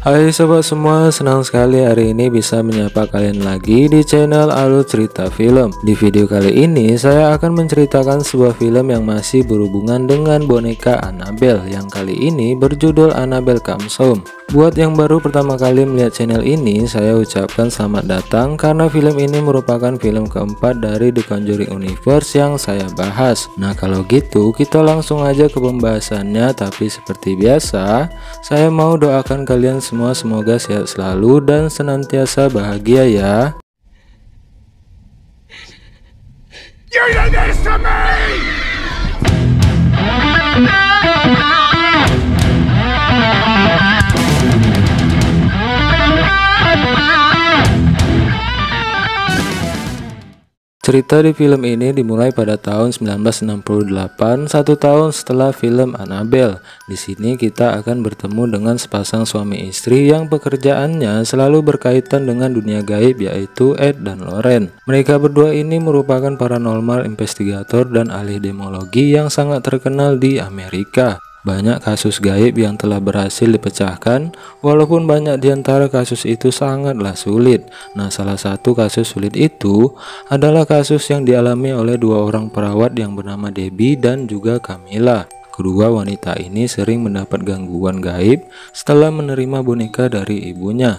Hai sobat semua, senang sekali hari ini bisa menyapa kalian lagi di channel Alur Cerita Film. Di video kali ini saya akan menceritakan sebuah film yang masih berhubungan dengan boneka Annabelle, yang kali ini berjudul Annabelle Comes Home. Buat yang baru pertama kali melihat channel ini, saya ucapkan selamat datang karena film ini merupakan film keempat dari The Conjuring Universe yang saya bahas. Nah kalau gitu kita langsung aja ke pembahasannya, tapi seperti biasa saya mau doakan kalian semua semoga sehat selalu dan senantiasa bahagia ya. You did this to me! Cerita di film ini dimulai pada tahun 1968, satu tahun setelah film Annabelle. Di sini kita akan bertemu dengan sepasang suami istri yang pekerjaannya selalu berkaitan dengan dunia gaib, yaitu Ed dan Lauren. Mereka berdua ini merupakan paranormal investigator dan ahli demologi yang sangat terkenal di Amerika. Banyak kasus gaib yang telah berhasil dipecahkan, walaupun banyak di antara kasus itu sangatlah sulit. Nah, salah satu kasus sulit itu adalah kasus yang dialami oleh dua orang perawat yang bernama Debbie dan juga Camilla. Kedua wanita ini sering mendapat gangguan gaib setelah menerima boneka dari ibunya.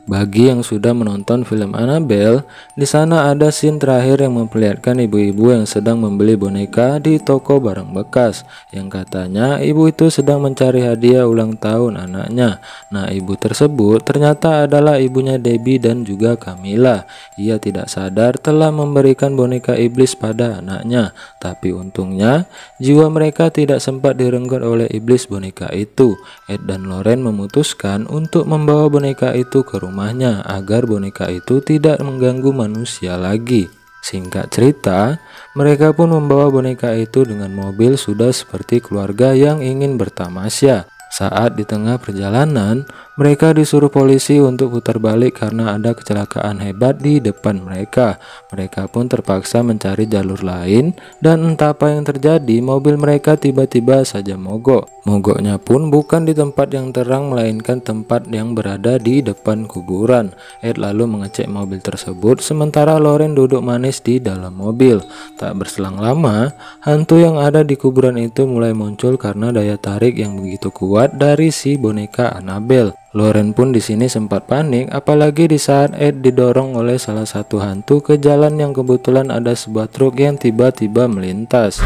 Bagi yang sudah menonton film Annabelle, di sana ada scene terakhir yang memperlihatkan ibu-ibu yang sedang membeli boneka di toko barang bekas, yang katanya ibu itu sedang mencari hadiah ulang tahun anaknya. Nah, ibu tersebut ternyata adalah ibunya Debbie dan juga Camilla. Ia tidak sadar telah memberikan boneka iblis pada anaknya, tapi untungnya jiwa mereka tidak sempat direnggut oleh iblis boneka itu. Ed dan Lauren memutuskan untuk membawa boneka itu ke rumahnya agar boneka itu tidak mengganggu manusia lagi. Singkat cerita, mereka pun membawa boneka itu dengan mobil sudah seperti keluarga yang ingin bertamasya. Saat di tengah perjalanan, mereka disuruh polisi untuk putar balik karena ada kecelakaan hebat di depan mereka. Mereka pun terpaksa mencari jalur lain, dan entah apa yang terjadi, mobil mereka tiba-tiba saja mogok. Mogoknya pun bukan di tempat yang terang, melainkan tempat yang berada di depan kuburan. Ed lalu mengecek mobil tersebut, sementara Lauren duduk manis di dalam mobil. Tak berselang lama, hantu yang ada di kuburan itu mulai muncul karena daya tarik yang begitu kuat dari si boneka Annabelle. Lauren pun di sini sempat panik, apalagi di saat Ed didorong oleh salah satu hantu ke jalan yang kebetulan ada sebuah truk yang tiba-tiba melintas.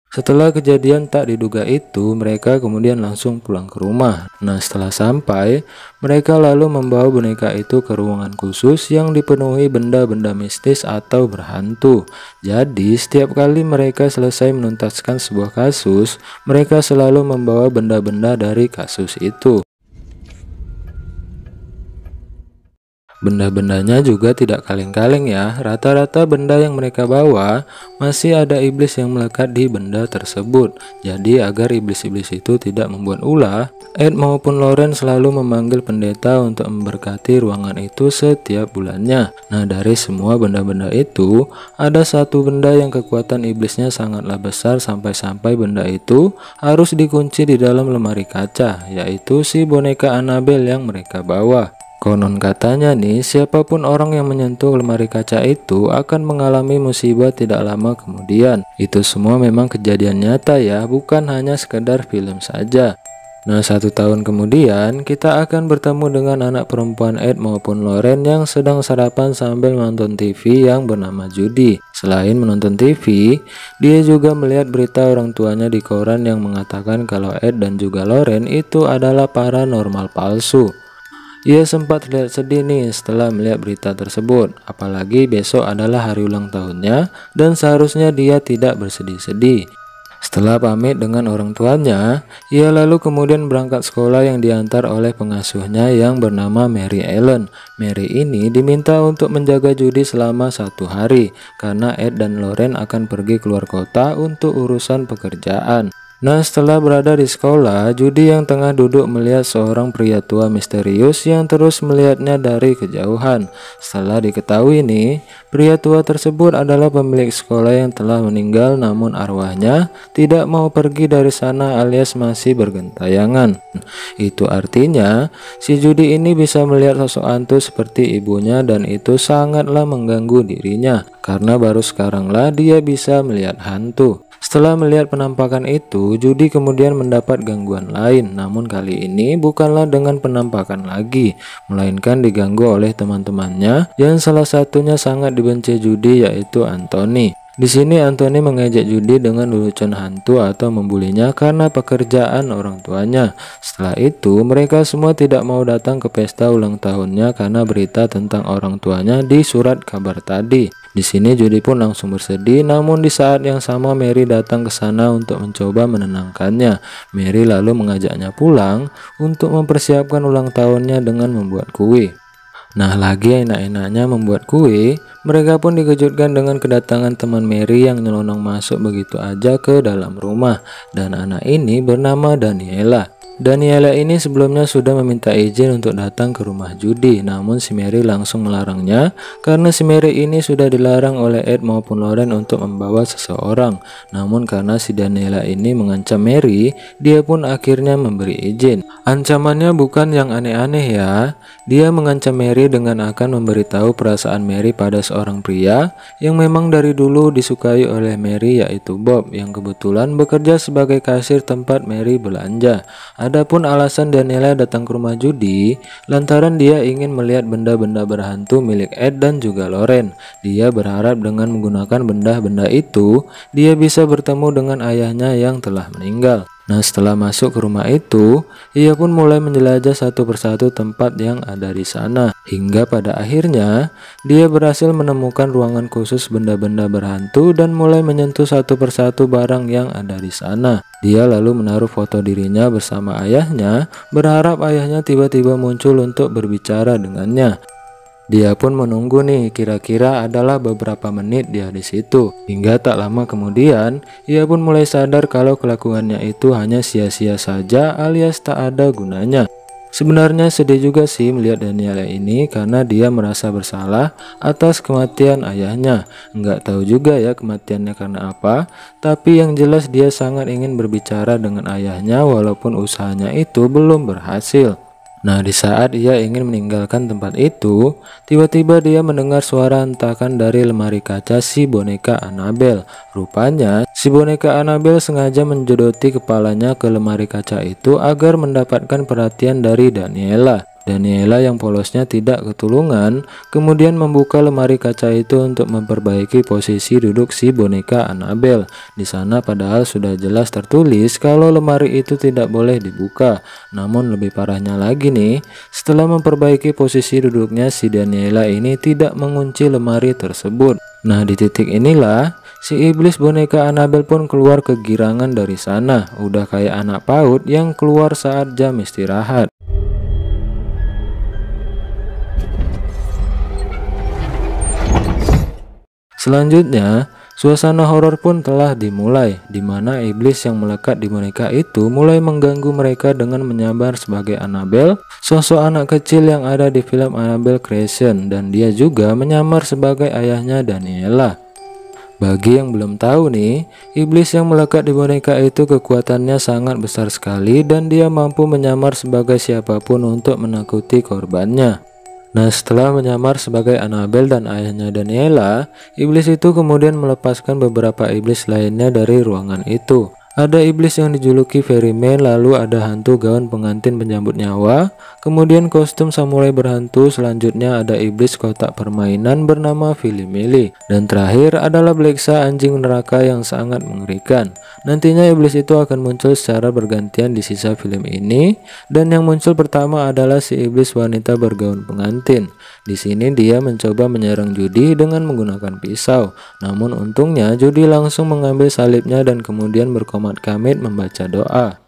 Setelah kejadian tak diduga itu, mereka kemudian langsung pulang ke rumah. Nah, setelah sampai, mereka lalu membawa boneka itu ke ruangan khusus yang dipenuhi benda-benda mistis atau berhantu. Jadi, setiap kali mereka selesai menuntaskan sebuah kasus, mereka selalu membawa benda-benda dari kasus itu. Benda-bendanya juga tidak kaleng-kaleng ya, rata-rata benda yang mereka bawa masih ada iblis yang melekat di benda tersebut. Jadi agar iblis-iblis itu tidak membuat ulah, Ed maupun Lauren selalu memanggil pendeta untuk memberkati ruangan itu setiap bulannya. Nah, dari semua benda-benda itu, ada satu benda yang kekuatan iblisnya sangatlah besar sampai-sampai benda itu harus dikunci di dalam lemari kaca, yaitu si boneka Annabelle yang mereka bawa. Konon katanya nih, siapapun orang yang menyentuh lemari kaca itu akan mengalami musibah tidak lama kemudian. Itu semua memang kejadian nyata ya, bukan hanya sekedar film saja. Nah, 1 tahun kemudian kita akan bertemu dengan anak perempuan Ed maupun Lauren yang sedang sarapan sambil menonton TV yang bernama Judy. Selain menonton TV, dia juga melihat berita orang tuanya di koran yang mengatakan kalau Ed dan juga Lauren itu adalah paranormal palsu. Ia sempat terlihat sedih nih setelah melihat berita tersebut, apalagi besok adalah hari ulang tahunnya dan seharusnya dia tidak bersedih-sedih. Setelah pamit dengan orang tuanya, ia lalu kemudian berangkat sekolah yang diantar oleh pengasuhnya yang bernama Mary Ellen. Mary ini diminta untuk menjaga Judy selama 1 hari, karena Ed dan Lauren akan pergi keluar kota untuk urusan pekerjaan. Nah, setelah berada di sekolah, Judy yang tengah duduk melihat seorang pria tua misterius yang terus melihatnya dari kejauhan. Setelah diketahui nih, pria tua tersebut adalah pemilik sekolah yang telah meninggal, namun arwahnya tidak mau pergi dari sana alias masih bergentayangan. Itu artinya, si Judy ini bisa melihat sosok hantu seperti ibunya dan itu sangatlah mengganggu dirinya, karena baru sekaranglah dia bisa melihat hantu. Setelah melihat penampakan itu, Judy kemudian mendapat gangguan lain, namun kali ini bukanlah dengan penampakan lagi, melainkan diganggu oleh teman-temannya yang salah satunya sangat dibenci Judy, yaitu Anthony. Di sini Anthony mengejek Judy dengan lelucon hantu atau membulinya karena pekerjaan orang tuanya. Setelah itu, mereka semua tidak mau datang ke pesta ulang tahunnya karena berita tentang orang tuanya di surat kabar tadi. Di sini Judy pun langsung bersedih, namun di saat yang sama Mary datang ke sana untuk mencoba menenangkannya. Mary lalu mengajaknya pulang untuk mempersiapkan ulang tahunnya dengan membuat kue. Nah, lagi enak-enaknya membuat kue, mereka pun dikejutkan dengan kedatangan teman Mary yang nyelonong masuk begitu aja ke dalam rumah, dan anak ini bernama Daniela. Daniela ini sebelumnya sudah meminta izin untuk datang ke rumah Judy, namun si Mary langsung melarangnya karena si Mary ini sudah dilarang oleh Ed maupun Lauren untuk membawa seseorang. Namun karena si Daniela ini mengancam Mary, dia pun akhirnya memberi izin. Ancamannya bukan yang aneh-aneh ya. Dia mengancam Mary dengan akan memberitahu perasaan Mary pada seorang pria yang memang dari dulu disukai oleh Mary, yaitu Bob, yang kebetulan bekerja sebagai kasir tempat Mary belanja. Adapun alasan Daniela datang ke rumah Judy lantaran dia ingin melihat benda-benda berhantu milik Ed dan juga Lauren. Dia berharap dengan menggunakan benda-benda itu, dia bisa bertemu dengan ayahnya yang telah meninggal. Nah, setelah masuk ke rumah itu, ia pun mulai menjelajah satu persatu tempat yang ada di sana. Hingga pada akhirnya, dia berhasil menemukan ruangan khusus benda-benda berhantu dan mulai menyentuh satu persatu barang yang ada di sana. Dia lalu menaruh foto dirinya bersama ayahnya, berharap ayahnya tiba-tiba muncul untuk berbicara dengannya. Dia pun menunggu nih, kira-kira adalah beberapa menit dia di situ. Hingga tak lama kemudian, ia pun mulai sadar kalau kelakuannya itu hanya sia-sia saja alias tak ada gunanya. Sebenarnya sedih juga sih melihat Daniela ini karena dia merasa bersalah atas kematian ayahnya. Nggak tahu juga ya kematiannya karena apa, tapi yang jelas dia sangat ingin berbicara dengan ayahnya walaupun usahanya itu belum berhasil. Nah, di saat ia ingin meninggalkan tempat itu, tiba-tiba dia mendengar suara hentakan dari lemari kaca si boneka Annabelle. Rupanya, si boneka Annabelle sengaja menjodoti kepalanya ke lemari kaca itu agar mendapatkan perhatian dari Daniela. Daniela yang polosnya tidak ketulungan, kemudian membuka lemari kaca itu untuk memperbaiki posisi duduk si boneka Annabelle. Di sana padahal sudah jelas tertulis kalau lemari itu tidak boleh dibuka. Namun lebih parahnya lagi nih, setelah memperbaiki posisi duduknya, si Daniela ini tidak mengunci lemari tersebut. Nah, di titik inilah si iblis boneka Annabelle pun keluar kegirangan dari sana. Udah kayak anak PAUD yang keluar saat jam istirahat. Selanjutnya, suasana horor pun telah dimulai, di mana iblis yang melekat di boneka itu mulai mengganggu mereka dengan menyamar sebagai Annabelle, sosok anak kecil yang ada di film Annabelle Creation, dan dia juga menyamar sebagai ayahnya Daniela. Bagi yang belum tahu nih, iblis yang melekat di boneka itu kekuatannya sangat besar sekali dan dia mampu menyamar sebagai siapapun untuk menakuti korbannya. Nah, setelah menyamar sebagai Annabelle dan ayahnya Daniela, iblis itu kemudian melepaskan beberapa iblis lainnya dari ruangan itu. Ada iblis yang dijuluki Fairyman, lalu ada hantu gaun pengantin penyambut nyawa, kemudian kostum samurai berhantu, selanjutnya ada iblis kotak permainan bernama Filimeli, dan terakhir adalah Blacksa anjing neraka yang sangat mengerikan. Nantinya iblis itu akan muncul secara bergantian di sisa film ini, dan yang muncul pertama adalah si iblis wanita bergaun pengantin. Di sini dia mencoba menyerang Judy dengan menggunakan pisau, namun untungnya Judy langsung mengambil salibnya dan kemudian berkomat kamit membaca doa.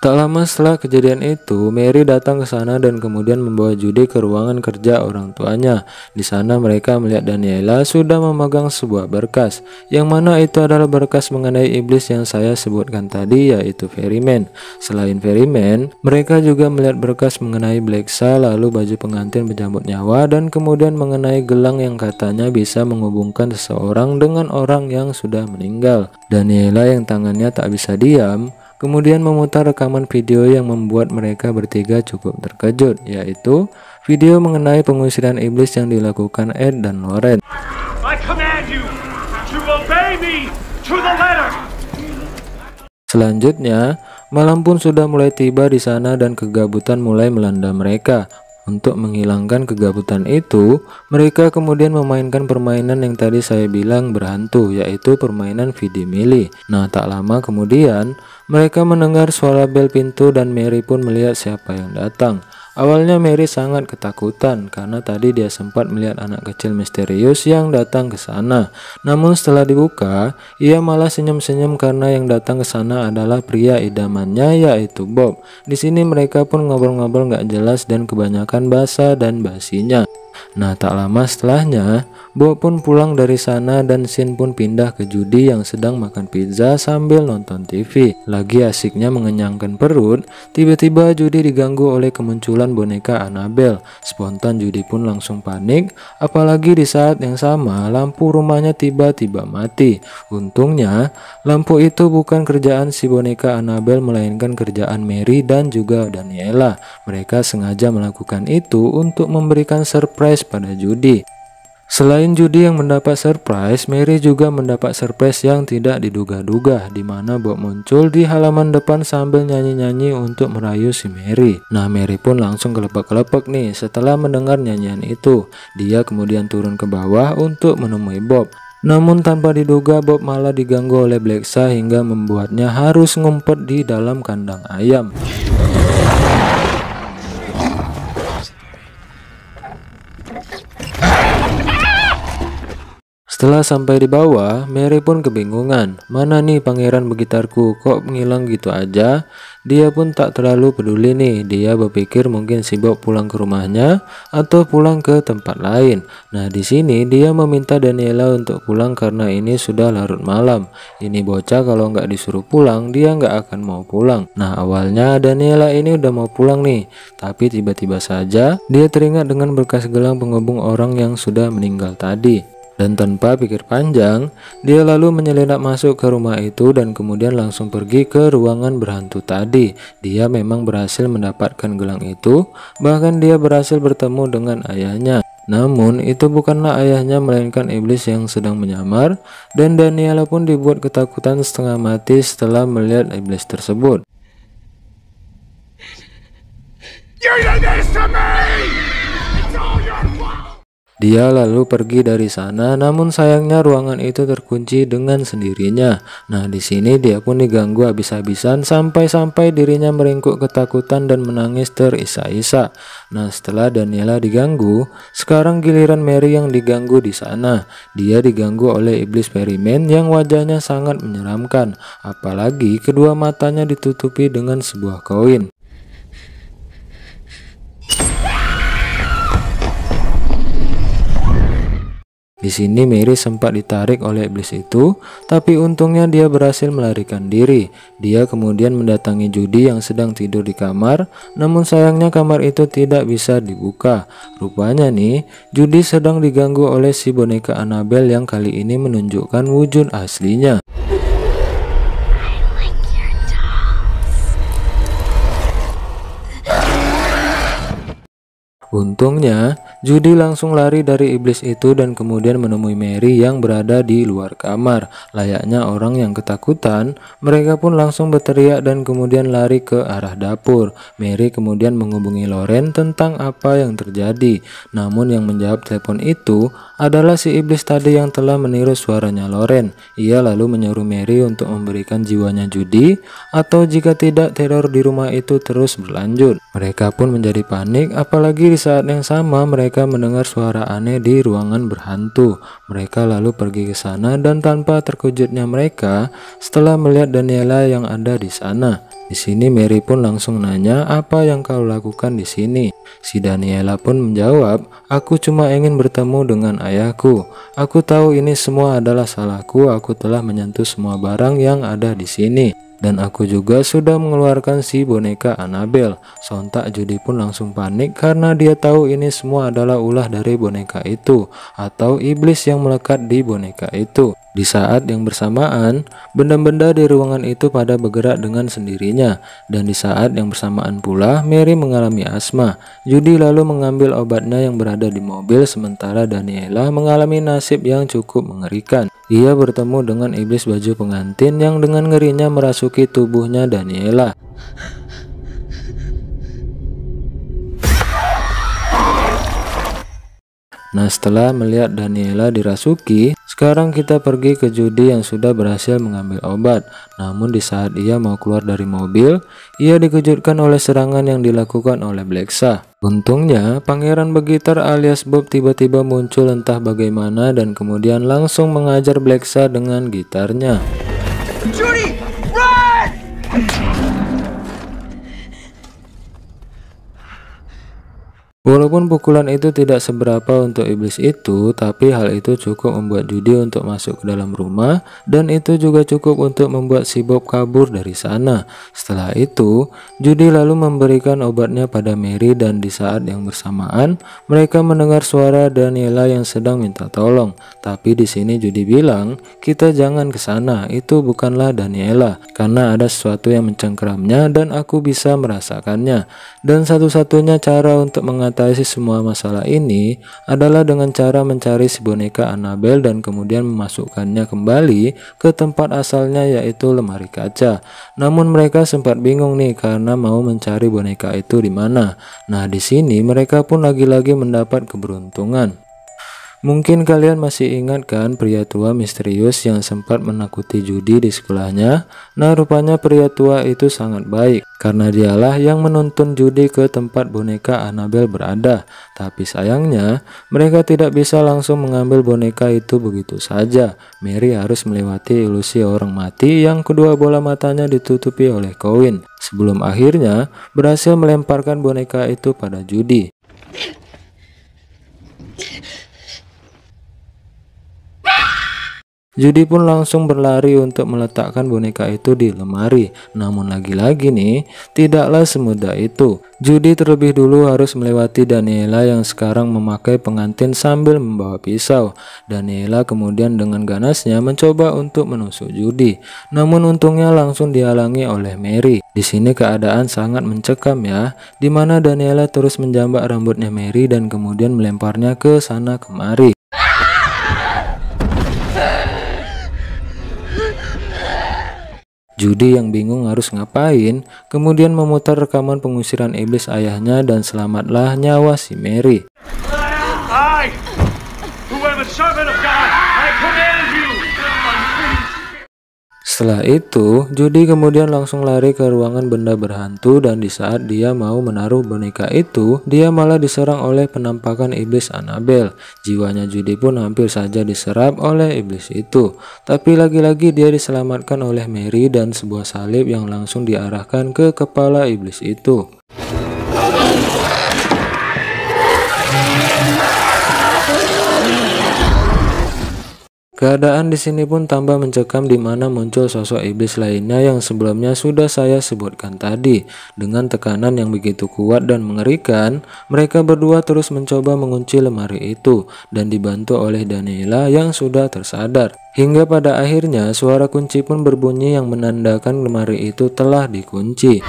Tak lama setelah kejadian itu, Mary datang ke sana dan kemudian membawa Judy ke ruangan kerja orang tuanya. Di sana mereka melihat Daniela sudah memegang sebuah berkas, yang mana itu adalah berkas mengenai iblis yang saya sebutkan tadi, yaitu Ferryman. Selain Ferryman, mereka juga melihat berkas mengenai Blacksa, lalu baju pengantin penyambut nyawa, dan kemudian mengenai gelang yang katanya bisa menghubungkan seseorang dengan orang yang sudah meninggal. Daniela yang tangannya tak bisa diam kemudian memutar rekaman video yang membuat mereka bertiga cukup terkejut, yaitu video mengenai pengusiran iblis yang dilakukan Ed dan Lauren. I command you to obey me to the letter. Selanjutnya, malam pun sudah mulai tiba di sana dan kegabutan mulai melanda mereka. Untuk menghilangkan kegabutan itu, mereka kemudian memainkan permainan yang tadi saya bilang berhantu, yaitu permainan Vidi Mili. Nah, tak lama kemudian, mereka mendengar suara bel pintu dan Mary pun melihat siapa yang datang. Awalnya Mary sangat ketakutan karena tadi dia sempat melihat anak kecil misterius yang datang ke sana. Namun setelah dibuka, ia malah senyum-senyum karena yang datang ke sana adalah pria idamannya, yaitu Bob. Di sini mereka pun ngobrol-ngobrol gak jelas dan kebanyakan basa dan basinya. Nah, tak lama setelahnya, Bob pun pulang dari sana dan Sin pun pindah ke Judy yang sedang makan pizza sambil nonton TV. Lagi asiknya mengenyangkan perut, tiba-tiba Judy diganggu oleh kemunculan boneka Annabelle. Spontan Judy pun langsung panik, apalagi di saat yang sama lampu rumahnya tiba-tiba mati. Untungnya, lampu itu bukan kerjaan si boneka Annabelle melainkan kerjaan Mary dan juga Daniela. Mereka sengaja melakukan itu untuk memberikan surprise pada Judy. Selain Judy yang mendapat surprise, Mary juga mendapat surprise yang tidak diduga-duga, di mana Bob muncul di halaman depan sambil nyanyi-nyanyi untuk merayu si Mary. Nah, Mary pun langsung kelepek-kelepek nih setelah mendengar nyanyian itu. Dia kemudian turun ke bawah untuk menemui Bob. Namun tanpa diduga Bob malah diganggu oleh Blacksa hingga membuatnya harus ngumpet di dalam kandang ayam. Setelah sampai di bawah, Mary pun kebingungan. Mana nih pangeran begitarku, kok ngilang gitu aja? Dia pun tak terlalu peduli nih. Dia berpikir mungkin si Bob pulang ke rumahnya atau pulang ke tempat lain. Nah, di sini dia meminta Daniela untuk pulang karena ini sudah larut malam. Ini bocah kalau nggak disuruh pulang, dia nggak akan mau pulang. Nah, awalnya Daniela ini udah mau pulang nih. Tapi tiba-tiba saja dia teringat dengan bekas gelang penghubung orang yang sudah meninggal tadi. Dan tanpa pikir panjang, dia lalu menyelinap masuk ke rumah itu dan kemudian langsung pergi ke ruangan berhantu tadi. Dia memang berhasil mendapatkan gelang itu, bahkan dia berhasil bertemu dengan ayahnya. Namun itu bukanlah ayahnya melainkan iblis yang sedang menyamar, dan Daniela pun dibuat ketakutan setengah mati setelah melihat iblis tersebut. You did this to me! It's all your fault! Dia lalu pergi dari sana, namun sayangnya ruangan itu terkunci dengan sendirinya. Nah, di sini dia pun diganggu habis-habisan sampai-sampai dirinya meringkuk ketakutan dan menangis terisak-isak. Nah, setelah Daniela diganggu, sekarang giliran Mary yang diganggu di sana. Dia diganggu oleh iblis Ferryman yang wajahnya sangat menyeramkan, apalagi kedua matanya ditutupi dengan sebuah koin. Di sini Mary sempat ditarik oleh iblis itu, tapi untungnya dia berhasil melarikan diri. Dia kemudian mendatangi Judy yang sedang tidur di kamar, namun sayangnya kamar itu tidak bisa dibuka. Rupanya nih, Judy sedang diganggu oleh si boneka Annabelle yang kali ini menunjukkan wujud aslinya. Untungnya, Judy langsung lari dari iblis itu dan kemudian menemui Mary yang berada di luar kamar. Layaknya orang yang ketakutan, mereka pun langsung berteriak dan kemudian lari ke arah dapur. Mary kemudian menghubungi Lauren tentang apa yang terjadi. Namun yang menjawab telepon itu adalah si iblis tadi yang telah meniru suaranya Lauren. Ia lalu menyuruh Mary untuk memberikan jiwanya Judy, atau jika tidak teror di rumah itu terus berlanjut. Mereka pun menjadi panik, apalagi di saat yang sama mereka mendengar suara aneh di ruangan berhantu. Mereka lalu pergi ke sana dan tanpa terkejutnya mereka setelah melihat Daniela yang ada di sana. Di sini Mary pun langsung nanya, "Apa yang kau lakukan di sini?" Si Daniela pun menjawab, "Aku cuma ingin bertemu dengan ayahku. Aku tahu ini semua adalah salahku. Aku telah menyentuh semua barang yang ada di sini. Dan aku juga sudah mengeluarkan si boneka Annabelle." Sontak Judy pun langsung panik karena dia tahu ini semua adalah ulah dari boneka itu atau iblis yang melekat di boneka itu. Di saat yang bersamaan, benda-benda di ruangan itu pada bergerak dengan sendirinya, dan di saat yang bersamaan pula Mary mengalami asma. Judy lalu mengambil obatnya yang berada di mobil, sementara Daniela mengalami nasib yang cukup mengerikan. Ia bertemu dengan iblis baju pengantin yang dengan ngerinya merasuki tubuhnya Daniela. Nah, setelah melihat Daniela dirasuki, sekarang kita pergi ke Judy yang sudah berhasil mengambil obat. Namun di saat ia mau keluar dari mobil, ia dikejutkan oleh serangan yang dilakukan oleh Blexa. Untungnya, Pangeran Begitar alias Bob tiba-tiba muncul entah bagaimana dan kemudian langsung mengajar Blexa dengan gitarnya. Judy, run! Walaupun pukulan itu tidak seberapa untuk iblis itu, tapi hal itu cukup membuat Judy untuk masuk ke dalam rumah, dan itu juga cukup untuk membuat si Bob kabur dari sana. Setelah itu, Judy lalu memberikan obatnya pada Mary, dan di saat yang bersamaan mereka mendengar suara Daniela yang sedang minta tolong. Tapi di sini Judy bilang, "Kita jangan ke sana, itu bukanlah Daniela, karena ada sesuatu yang mencengkeramnya dan aku bisa merasakannya. Dan satu-satunya cara untuk mengatasi semua masalah ini adalah dengan cara mencari si boneka Annabelle dan kemudian memasukkannya kembali ke tempat asalnya, yaitu lemari kaca." Namun mereka sempat bingung nih karena mau mencari boneka itu di mana. Nah, di sini mereka pun lagi-lagi mendapat keberuntungan. Mungkin kalian masih ingat kan pria tua misterius yang sempat menakuti Judy di sekolahnya? Nah, rupanya pria tua itu sangat baik karena dialah yang menuntun Judy ke tempat boneka Annabelle berada. Tapi sayangnya mereka tidak bisa langsung mengambil boneka itu begitu saja. Mary harus melewati ilusi orang mati yang kedua bola matanya ditutupi oleh koin sebelum akhirnya berhasil melemparkan boneka itu pada Judy. Judy pun langsung berlari untuk meletakkan boneka itu di lemari. Namun lagi-lagi nih, tidaklah semudah itu. Judy terlebih dulu harus melewati Daniela yang sekarang memakai pengantin sambil membawa pisau. Daniela kemudian dengan ganasnya mencoba untuk menusuk Judy. Namun untungnya langsung dihalangi oleh Mary. Di sini keadaan sangat mencekam ya, di mana Daniela terus menjambak rambutnya Mary dan kemudian melemparnya ke sana kemari. Judy yang bingung harus ngapain, kemudian memutar rekaman pengusiran iblis ayahnya dan selamatlah nyawa si Mary. I, who am a servant of God, I command you. Setelah itu, Judy kemudian langsung lari ke ruangan benda berhantu dan di saat dia mau menaruh boneka itu, dia malah diserang oleh penampakan iblis Annabelle. Jiwanya Judy pun hampir saja diserap oleh iblis itu. Tapi lagi-lagi dia diselamatkan oleh Mary dan sebuah salib yang langsung diarahkan ke kepala iblis itu. Keadaan di sini pun tambah mencekam di mana muncul sosok iblis lainnya yang sebelumnya sudah saya sebutkan tadi. Dengan tekanan yang begitu kuat dan mengerikan, mereka berdua terus mencoba mengunci lemari itu dan dibantu oleh Daniela yang sudah tersadar. Hingga pada akhirnya suara kunci pun berbunyi yang menandakan lemari itu telah dikunci.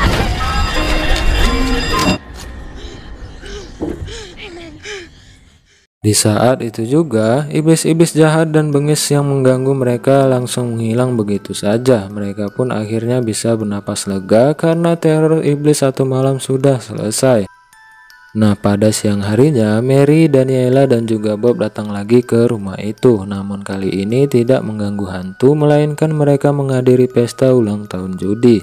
Di saat itu juga, iblis-iblis jahat dan bengis yang mengganggu mereka langsung menghilang begitu saja. Mereka pun akhirnya bisa bernapas lega karena teror iblis satu malam sudah selesai. Nah, pada siang harinya, Mary, Daniela, dan juga Bob datang lagi ke rumah itu. Namun kali ini tidak mengganggu hantu, melainkan mereka menghadiri pesta ulang tahun Judy.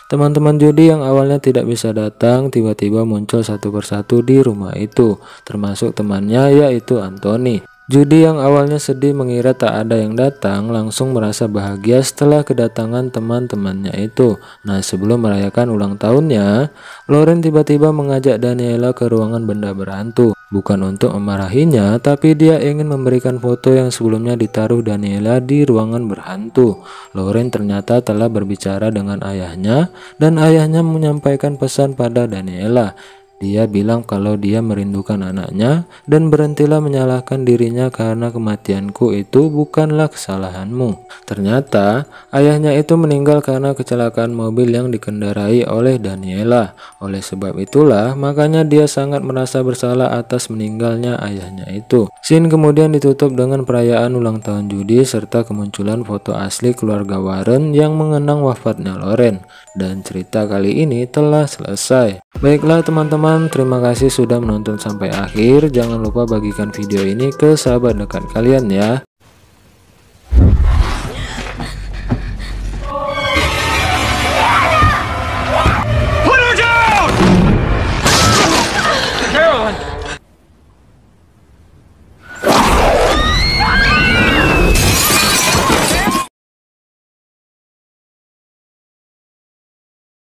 Teman-teman Judy yang awalnya tidak bisa datang tiba-tiba muncul satu persatu di rumah itu, termasuk temannya yaitu Anthony. Judy yang awalnya sedih mengira tak ada yang datang, langsung merasa bahagia setelah kedatangan teman-temannya itu. Nah, sebelum merayakan ulang tahunnya, Lauren tiba-tiba mengajak Daniela ke ruangan benda berhantu. Bukan untuk memarahinya, tapi dia ingin memberikan foto yang sebelumnya ditaruh Daniela di ruangan berhantu. Lauren ternyata telah berbicara dengan ayahnya, dan ayahnya menyampaikan pesan pada Daniela. Dia bilang kalau dia merindukan anaknya dan berhentilah menyalahkan dirinya karena kematianku itu bukanlah kesalahanmu. Ternyata ayahnya itu meninggal karena kecelakaan mobil yang dikendarai oleh Daniela. Oleh sebab itulah makanya dia sangat merasa bersalah atas meninggalnya ayahnya itu. Scene kemudian ditutup dengan perayaan ulang tahun Judy serta kemunculan foto asli keluarga Warren yang mengenang wafatnya Lauren. Dan cerita kali ini telah selesai. Baiklah teman-teman, terima kasih sudah menonton sampai akhir. Jangan lupa bagikan video ini ke sahabat dekat kalian ya.